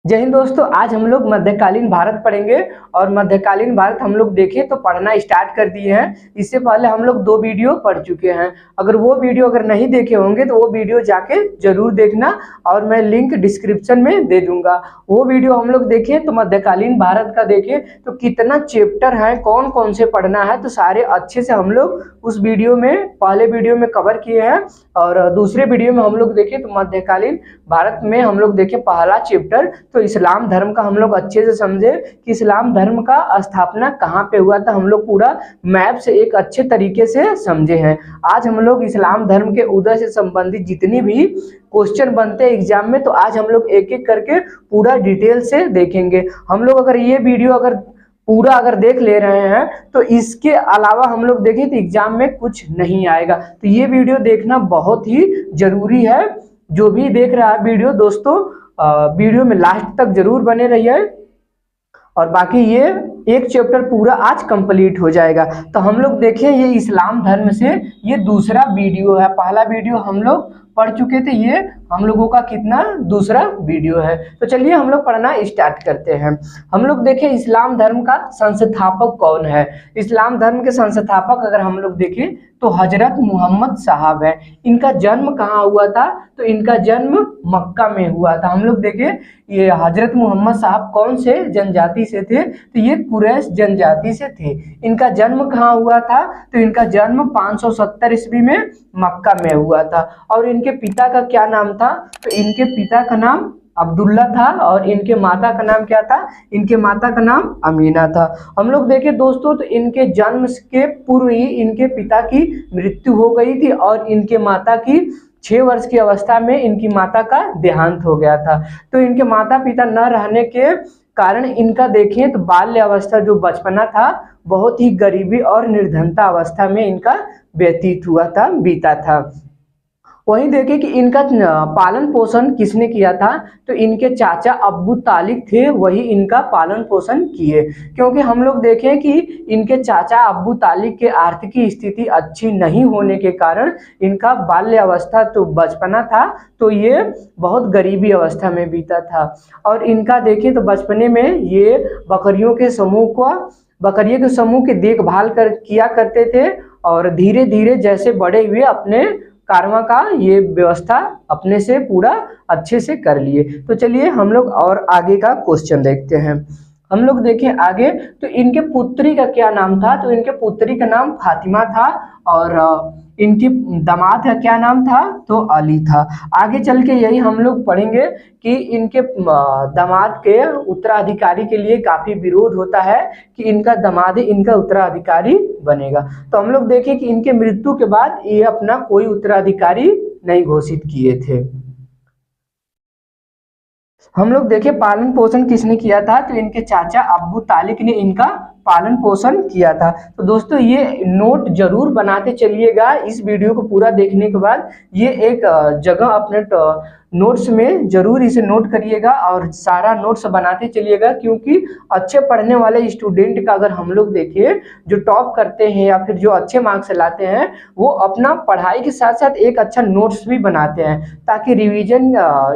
जय हिंद दोस्तों। आज हम लोग मध्यकालीन भारत पढ़ेंगे और मध्यकालीन भारत हम लोग देखें तो पढ़ना स्टार्ट कर दिए हैं। इससे पहले हम लोग 2 वीडियो पढ़ चुके हैं। अगर वो वीडियो नहीं देखे होंगे तो वो वीडियो जाके जरूर देखना और मैं लिंक डिस्क्रिप्शन में दे दूंगा। वो वीडियो हम लोग देखें तो मध्यकालीन भारत का देखें तो कितना चैप्टर है, कौन कौन से पढ़ना है, तो सारे अच्छे से हम लोग उस वीडियो में पहले वीडियो में कवर किए हैं। और दूसरे वीडियो में हम लोग देखें तो मध्यकालीन भारत में हम लोग देखें पहला चैप्टर तो इस्लाम धर्म का हम लोग अच्छे से समझे कि इस्लाम धर्म का स्थापना कहाँ पे हुआ था। हम लोग पूरा मैप से एक अच्छे तरीके से समझे हैं। आज हम लोग इस्लाम धर्म के उदय से संबंधित जितनी भी क्वेश्चन बनते हैं एग्जाम में, तो आज हम लोग एक एक करके पूरा डिटेल से देखेंगे। हम लोग अगर ये वीडियो पूरा देख ले रहे हैं तो इसके अलावा हम लोग देखें तो एग्जाम में कुछ नहीं आएगा। तो ये वीडियो देखना बहुत ही जरूरी है। जो भी देख रहा है वीडियो दोस्तों, वीडियो में लास्ट तक जरूर बने रहिए और बाकी ये एक चैप्टर पूरा आज कंप्लीट हो जाएगा। तो हम लोग देखें ये इस्लाम धर्म से ये दूसरा वीडियो है। पहला वीडियो हम लोग पढ़ चुके थे, ये हम लोगों का कितना दूसरा वीडियो है। तो चलिए हम लोग पढ़ना स्टार्ट करते हैं। हम लोग देखें इस्लाम धर्म का संस्थापक कौन है। इस्लाम धर्म के संस्थापक अगर हम लोग देखें तो हजरत मोहम्मद साहब है। इनका जन्म कहाँ हुआ था, तो इनका जन्म मक्का में हुआ था। हम लोग देखें ये हजरत मोहम्मद साहब कौन से जनजाति से थे, तो ये कुरैश जनजाति से थे। इनका जन्म कहाँ हुआ था, तो इनका जन्म 570 ईस्वी में मक्का में हुआ था। और इनके पिता का क्या नाम था, तो इनके पिता का नाम अब्दुल्ला था और इनके माता का नाम क्या था, इनके माता का नाम अमीना था। हम लोग देखें दोस्तों तो इनके जन्म के पूर्व ही इनके पिता की मृत्यु हो गई थी और इनके माता की 6 वर्ष की अवस्था में इनकी माता का देहांत हो गया था। तो इनके माता पिता न रहने के कारण इनका देखें तो बाल्य अवस्था जो बचपना था बहुत ही गरीबी और निर्धनता अवस्था में इनका व्यतीत हुआ था, बीता था। वहीं देखें कि इनका पालन पोषण किसने किया था, तो इनके चाचा अब्बू तालिब थे, वही इनका पालन पोषण किए। क्योंकि हम लोग देखें कि इनके चाचा अब्बू तालिब के आर्थिक स्थिति अच्छी नहीं होने के कारण इनका बाल्य अवस्था तो बचपना था तो ये बहुत गरीबी अवस्था में बीता था। और इनका देखें तो बचपने में ये बकरियों के समूह की देखभाल किया करते थे और धीरे धीरे जैसे बड़े हुए अपने कारवा का ये व्यवस्था अपने से पूरा अच्छे से कर लिए। तो चलिए हम लोग और आगे का क्वेश्चन देखते हैं। हम लोग देखें आगे तो इनके पुत्री का क्या नाम था, तो इनके पुत्री का नाम फातिमा था और इनकी दामाद का क्या नाम था, तो अली था। आगे चल के यही हम लोग पढ़ेंगे कि इनके दामाद के उत्तराधिकारी के लिए काफी विरोध होता है कि इनका दामाद इनका उत्तराधिकारी बनेगा। तो हम लोग देखें कि इनके मृत्यु के बाद ये अपना कोई उत्तराधिकारी नहीं घोषित किए थे। हम लोग देखें पालन पोषण किसने किया था, तो इनके चाचा अब्बू तालिब ने इनका पालन पोषण किया था। तो दोस्तों ये नोट जरूर बनाते चलिएगा। इस वीडियो को पूरा देखने के बाद ये एक जगह अपने नोट्स में जरूर इसे नोट करिएगा और सारा नोट्स बनाते चलिएगा। क्योंकि अच्छे पढ़ने वाले स्टूडेंट का अगर हम लोग देखें जो टॉप करते हैं या फिर जो अच्छे मार्क्स लाते हैं वो अपना पढ़ाई के साथ साथ एक अच्छा नोट्स भी बनाते हैं ताकि रिवीजन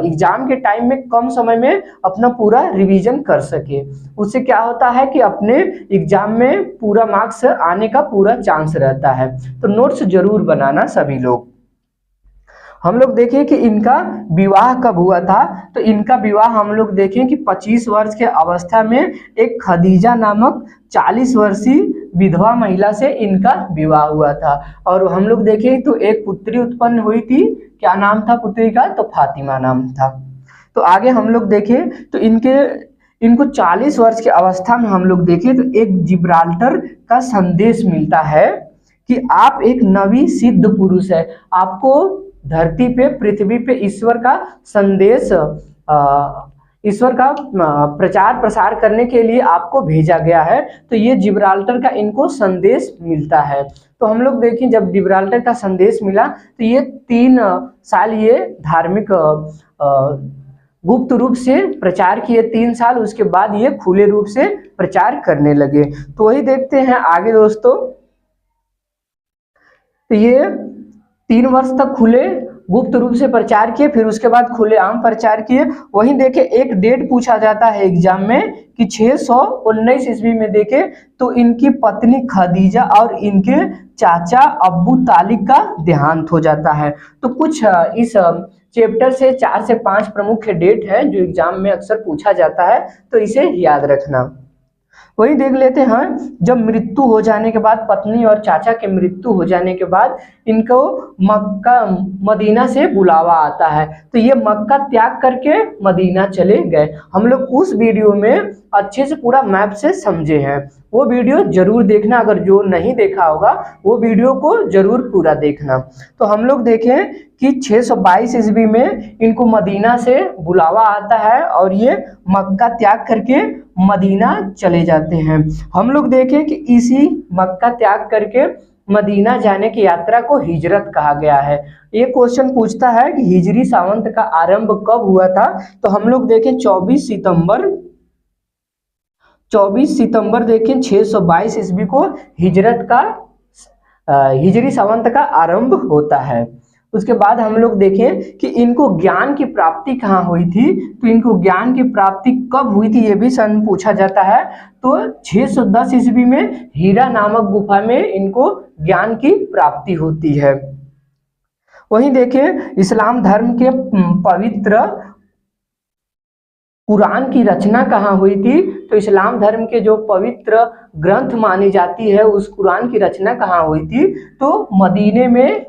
एग्जाम के टाइम में कम समय में अपना पूरा रिवीजन कर सके। उससे क्या होता है कि अपने एग्जाम में पूरा मार्क्स आने का पूरा चांस रहता है। तो नोट्स जरूर बनाना सभी लोग। हम लोग देखें कि इनका विवाह कब हुआ था, तो इनका विवाह हम लोग देखें कि 25 वर्ष के अवस्था में एक खदीजा नामक 40 वर्षीय विधवा महिला से इनका विवाह हुआ था। और हम लोग देखें तो एक पुत्री उत्पन्न हुई थी, क्या नाम था पुत्री का, तो फातिमा नाम था। तो आगे हम लोग देखें तो इनको 40 वर्ष की अवस्था में हम लोग देखें तो एक जिब्राल्टर का संदेश मिलता है कि आप एक नवी सिद्ध पुरुष है, आपको धरती पे पृथ्वी पे ईश्वर का संदेश ईश्वर का प्रचार प्रसार करने के लिए आपको भेजा गया है। तो ये जिब्राल्टर का इनको संदेश मिलता है। तो हम लोग देखें जब जिब्राल्टर का संदेश मिला तो ये 3 साल ये धार्मिक गुप्त रूप से प्रचार किए 3 साल, उसके बाद ये खुले रूप से प्रचार करने लगे। तो वही देखते हैं आगे दोस्तों। तो ये 3 वर्ष तक खुले गुप्त रूप से प्रचार किए, फिर उसके बाद खुलेआम प्रचार किए। वहीं देखे एक डेट पूछा जाता है एग्जाम में कि 619 ईस्वी में देखे तो इनकी पत्नी खदीजा और इनके चाचा अब्बू तालिब का देहांत हो जाता है। तो कुछ इस चैप्टर से 4 से 5 प्रमुख डेट है जो एग्जाम में अक्सर पूछा जाता है, तो इसे याद रखना। वही देख लेते हैं, जब मृत्यु हो जाने के बाद, पत्नी और चाचा के मृत्यु हो जाने के बाद इनको मक्का मदीना से बुलावा आता है, तो ये मक्का त्याग करके मदीना चले गए। हम लोग उस वीडियो में अच्छे से पूरा मैप से समझे हैं, वो वीडियो जरूर देखना। अगर जो नहीं देखा होगा वो वीडियो को जरूर पूरा देखना। तो हम लोग देखें कि 622 ईस्वी में इनको मदीना से बुलावा आता है और ये मक्का त्याग करके मदीना चले जाते हैं। हम लोग देखें कि इसी मक्का त्याग करके मदीना जाने की यात्रा को हिजरत कहा गया है। ये क्वेश्चन पूछता है कि हिजरी सावंत का आरंभ कब हुआ था, तो हम लोग देखें 24 सितंबर देखें 622 ईस्वी को हिजरी सावंत का आरंभ होता है। उसके बाद हम लोग देखें कि इनको ज्ञान की प्राप्ति कहाँ हुई थी, तो इनको ज्ञान की प्राप्ति कब हुई थी ये भी सन पूछा जाता है। तो 610 ईस्वी में हीरा नामक गुफा में इनको ज्ञान की प्राप्ति होती है। वहीं देखें इस्लाम धर्म के पवित्र कुरान की रचना कहाँ हुई थी, तो इस्लाम धर्म के जो पवित्र ग्रंथ मानी जाती है उस कुरान की रचना कहाँ हुई थी, तो मदीने में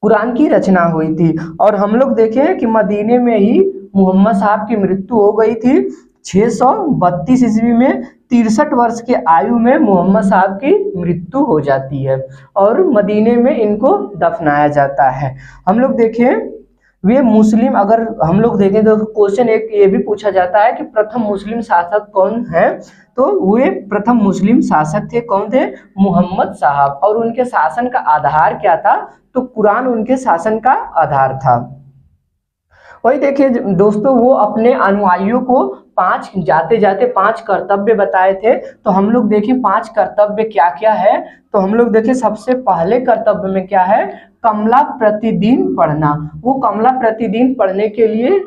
कुरान की रचना हुई थी। और हम लोग देखें कि मदीने में ही मोहम्मद साहब की मृत्यु हो गई थी 632 ईस्वी में। 63 वर्ष के आयु में मोहम्मद साहब की मृत्यु हो जाती है और मदीने में इनको दफनाया जाता है। हम लोग देखें वे मुस्लिम, अगर हम लोग देखें तो क्वेश्चन एक ये भी पूछा जाता है कि प्रथम मुस्लिम शासक कौन है, तो वे प्रथम मुस्लिम शासक थे, कौन थे, मोहम्मद साहब। और उनके शासन का आधार क्या था, तो कुरान उनके शासन का आधार था। वही देखिए दोस्तों, वो अपने अनुयायियों को 5 कर्तव्य बताए थे। तो हम लोग देखें 5 कर्तव्य क्या क्या है, तो हम लोग देखें सबसे पहले कर्तव्य में क्या है, कमला प्रतिदिन पढ़ना। वो कमला प्रतिदिन पढ़ने के लिए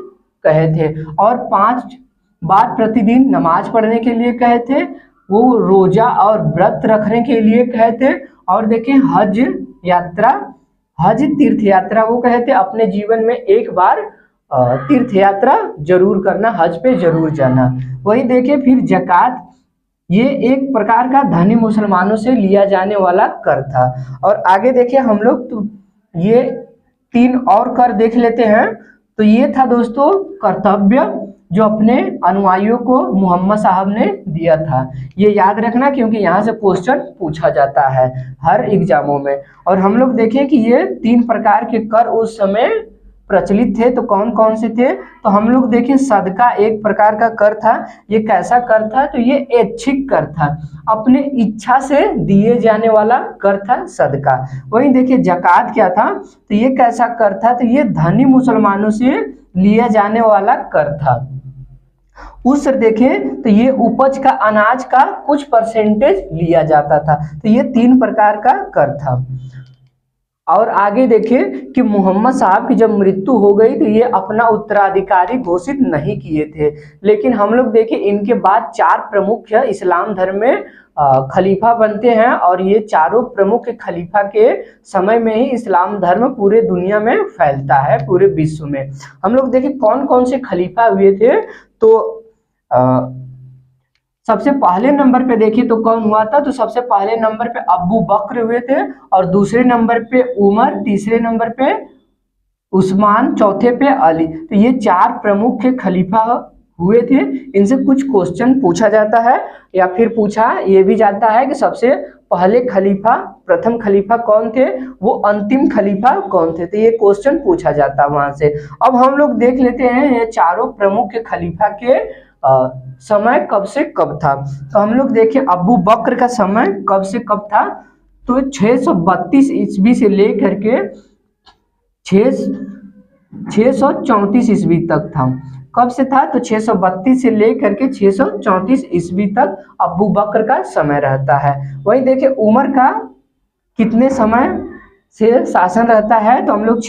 कहे थे और 5 बार प्रतिदिन नमाज पढ़ने के लिए कहे थे। वो रोजा और व्रत रखने के लिए कहे थे। और देखें हज तीर्थ यात्रा वो कहे थे अपने जीवन में एक बार तीर्थ यात्रा जरूर करना, हज पे जरूर जाना। वही देखें फिर जकात, ये एक प्रकार का धनी मुसलमानों से लिया जाने वाला कर था। और आगे देखिए हम लोग तो ये 3 और कर देख लेते हैं। तो ये था दोस्तों कर्तव्य जो अपने अनुयायियों को मोहम्मद साहब ने दिया था। ये याद रखना क्योंकि यहाँ से क्वेश्चन पूछा जाता है हर एग्जामों में। और हम लोग देखें कि ये 3 प्रकार के कर उस समय प्रचलित थे, तो कौन कौन से थे, तो हम लोग देखें सदका एक प्रकार का कर था। ये कैसा कर था, तो ये ऐच्छिक कर था, अपने इच्छा से दिए जाने वाला कर था सदका। वहीं देखिए जकात क्या था, तो ये कैसा कर था, तो ये धनी मुसलमानों से लिया जाने वाला कर था। उस देखें तो ये उपज का अनाज का कुछ परसेंटेज लिया जाता था। तो ये 3 प्रकार का कर था। और आगे देखें कि मोहम्मद साहब की जब मृत्यु हो गई तो ये अपना उत्तराधिकारी घोषित नहीं किए थे, लेकिन हम लोग देखें इनके बाद 4 प्रमुख इस्लाम धर्म में खलीफा बनते हैं और ये चारों प्रमुख खलीफा के समय में ही इस्लाम धर्म पूरे दुनिया में फैलता है, पूरे विश्व में। हम लोग देखें कौन कौन से खलीफा हुए थे, तो सबसे पहले नंबर पे देखिए तो कौन हुआ था, तो सबसे पहले नंबर पे अबू बकर हुए थे और दूसरे नंबर पे उमर, तीसरे नंबर पे उस्मान, चौथे पे अली। तो ये 4 प्रमुख खलीफा हुए थे। इनसे कुछ क्वेश्चन पूछा जाता है या फिर पूछा ये भी जाता है कि सबसे पहले खलीफा, प्रथम खलीफा कौन थे, वो अंतिम खलीफा कौन थे, तो ये क्वेश्चन पूछा जाता है वहां से। अब हम लोग देख लेते हैं ये चारों प्रमुख खलीफा के समय कब से कब था। तो हम लोग देखिए अबू बकर का समय कब से कब था, तो 632 ईस्वी से लेकर के 634 ईस्वी तक था। कब से था, तो 632 से लेकर के 634 ईस्वी तक अबू बकर का समय रहता है। वही देखिए उमर का कितने समय से शासन रहता है, तो हम लोग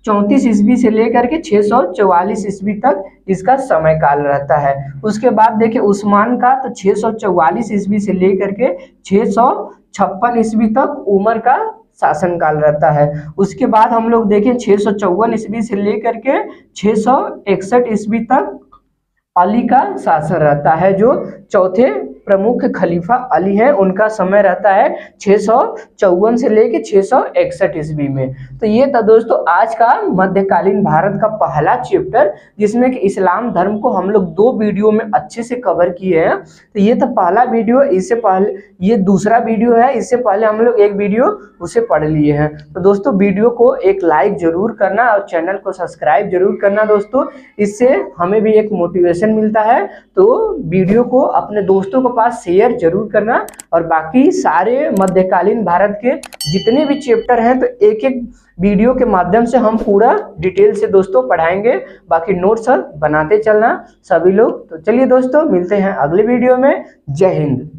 634 ईस्वी से लेकर के 644 ईस्वी तक इसका समय काल रहता है। उसके बाद देखिए उस्मान का तो 644 ईस्वी से लेकर के 656 ईस्वी तक उमर का शासन काल रहता है। उसके बाद हम लोग देखें 654 ईस्वी से लेकर के 661 ईस्वी तक अली का शासन रहता है, जो चौथे प्रमुख खलीफा अली हैं, उनका समय रहता है 654 से लेकर 661 ईस्वी में। तो ये था दोस्तों आज का मध्यकालीन भारत का पहला चैप्टर, जिसमें कि इस्लाम धर्म को हम लोग 2 वीडियो में अच्छे से कवर किए हैं। तो ये था पहला वीडियो, इससे पहले ये दूसरा वीडियो है, इससे पहले हम लोग एक वीडियो उसे पढ़ लिए हैं। तो दोस्तों वीडियो को एक लाइक जरूर करना और चैनल को सब्सक्राइब जरूर करना दोस्तों, इससे हमें भी एक मोटिवेशन मिलता है। तो वीडियो को अपने दोस्तों के पास शेयर जरूर करना, और बाकी सारे मध्यकालीन भारत के जितने भी चैप्टर हैं तो एक एक वीडियो के माध्यम से हम पूरा डिटेल से दोस्तों पढ़ाएंगे। बाकी नोट्स बनाते चलना सभी लोग। तो चलिए दोस्तों मिलते हैं अगले वीडियो में। जय हिंद।